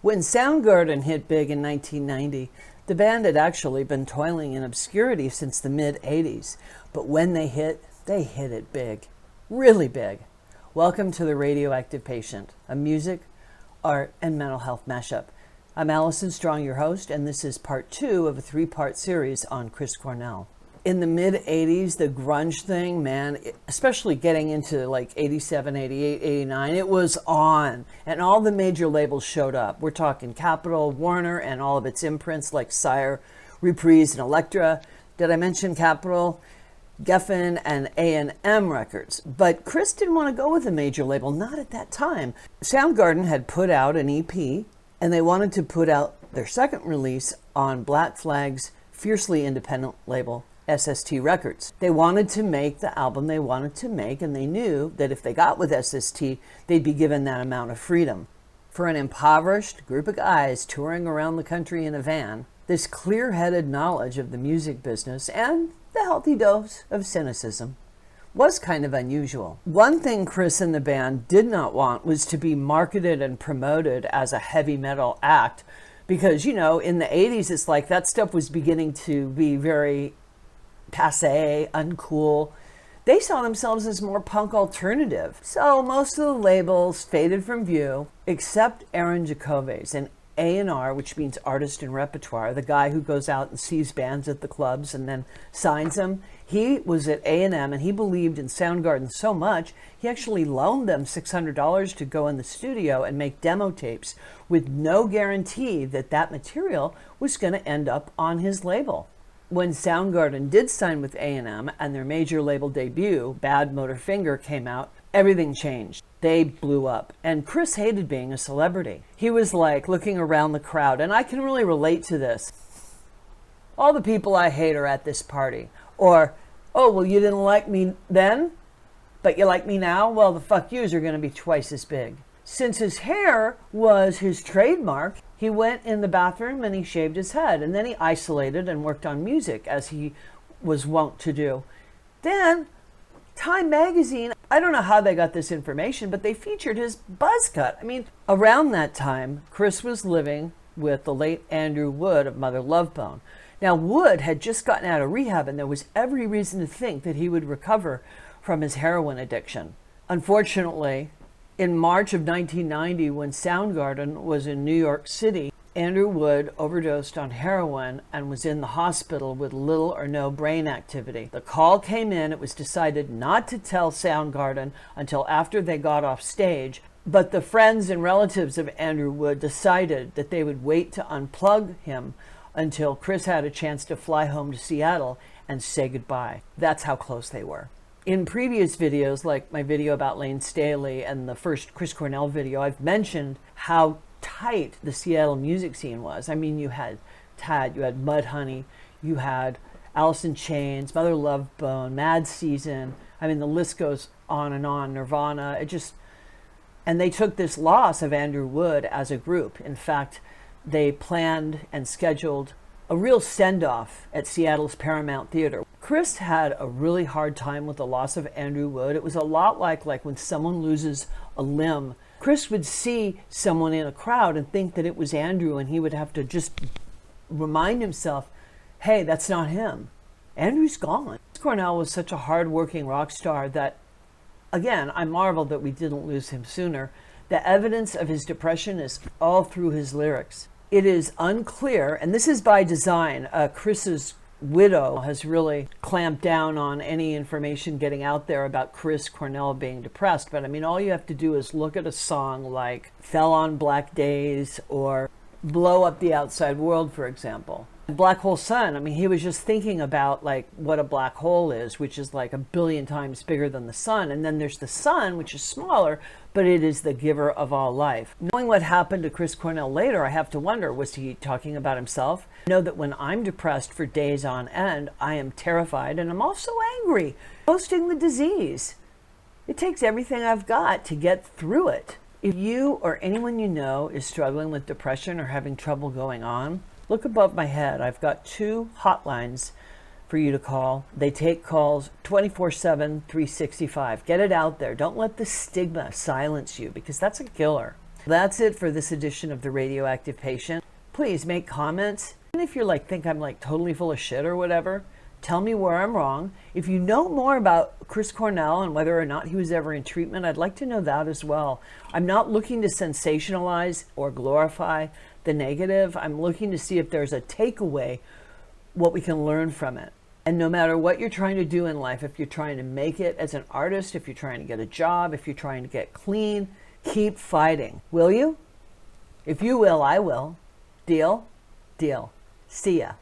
When Soundgarden hit big in 1990, the band had actually been toiling in obscurity since the mid-'80s. But when they hit it big. Really big. Welcome to The Radioactive Patient, a music, art, and mental health mashup. I'm Allison Strong, your host, and this is part 2 of a 3-part series on Chris Cornell. In the mid-'80s, the grunge thing, man, especially getting into like 87, 88, 89, it was on. And all the major labels showed up. We're talking Capitol, Warner, and all of its imprints like Sire, Reprise, and Elektra. Did I mention Capitol? Geffen and A&M Records. But Chris didn't want to go with a major label, not at that time. Soundgarden had put out an EP, and they wanted to put out their second release on Black Flag's fiercely independent label, SST Records. They wanted to make the album they wanted to make, and they knew that if they got with SST, they'd be given that amount of freedom. For an impoverished group of guys touring around the country in a van, this clear-headed knowledge of the music business and the healthy dose of cynicism was kind of unusual. One thing Chris and the band did not want was to be marketed and promoted as a heavy metal act, because, you know, in the 80s, it's like that stuff was beginning to be very passé, uncool. They saw themselves as more punk alternative. So most of the labels faded from view, except Aaron Jacobes, an A&R, which means artist and repertoire, the guy who goes out and sees bands at the clubs and then signs them. He was at A&M and he believed in Soundgarden so much, he actually loaned them $600 to go in the studio and make demo tapes with no guarantee that that material was going to end up on his label. When Soundgarden did sign with A&M and their major label debut, Bad Motor Finger, came out, everything changed. They blew up. And Chris hated being a celebrity. He was like looking around the crowd, and I can really relate to this. All the people I hate are at this party. Or, oh, well, you didn't like me then, but you like me now? Well, the fuck yous are going to be twice as big. Since his hair was his trademark, he went in the bathroom and he shaved his head, and then he isolated and worked on music as he was wont to do. Then Time magazine, I don't know how they got this information, but they featured his buzz cut. I mean, around that time, Chris was living with the late Andrew Wood of Mother Love Bone. Now, Wood had just gotten out of rehab, and there was every reason to think that he would recover from his heroin addiction. Unfortunately, in March of 1990, when Soundgarden was in New York City, Andrew Wood overdosed on heroin and was in the hospital with little or no brain activity. The call came in. It was decided not to tell Soundgarden until after they got off stage, but the friends and relatives of Andrew Wood decided that they would wait to unplug him until Chris had a chance to fly home to Seattle and say goodbye. That's how close they were. In previous videos, like my video about Layne Staley and the first Chris Cornell video, I've mentioned how tight the Seattle music scene was. I mean, you had Tad, you had Mudhoney, you had Alice in Chains, Mother Love Bone, Mad Season. I mean, the list goes on and on. Nirvana. And they took this loss of Andrew Wood as a group. In fact, they planned and scheduled a real send-off at Seattle's Paramount Theater. Chris had a really hard time with the loss of Andrew Wood. It was a lot like when someone loses a limb. Chris would see someone in a crowd and think that it was Andrew, and he would have to just remind himself, hey, that's not him. Andrew's gone. Cornell was such a hard-working rock star that, again, I marvel that we didn't lose him sooner. The evidence of his depression is all through his lyrics. It is unclear, and this is by design. Chris's widow has really clamped down on any information getting out there about Chris Cornell being depressed. But I mean, all you have to do is look at a song like Fell on Black Days or Blow Up the Outside World, for example. Black Hole Sun, I mean, he was just thinking about like what a black hole is, which is like 1 billion times bigger than the sun. And then there's the sun, which is smaller, but it is the giver of all life. Knowing what happened to Chris Cornell later, I have to wonder, was he talking about himself? I know that when I'm depressed for days on end, I am terrified and I'm also angry, posting the disease. It takes everything I've got to get through it. If you or anyone you know is struggling with depression or having trouble going on, look above my head. I've got 2 hotlines for you to call. They take calls 24/7, 365. Get it out there. Don't let the stigma silence you, because that's a killer. That's it for this edition of The Radioactive Patient. Please make comments. And if you're think I'm totally full of shit or whatever, tell me where I'm wrong. If you know more about Chris Cornell and whether or not he was ever in treatment, I'd like to know that as well. I'm not looking to sensationalize or glorify the negative. I'm looking to see if there's a takeaway, what we can learn from it. And no matter what you're trying to do in life, if you're trying to make it as an artist, if you're trying to get a job, if you're trying to get clean, keep fighting. Will you? If you will, I will. Deal? Deal. See ya.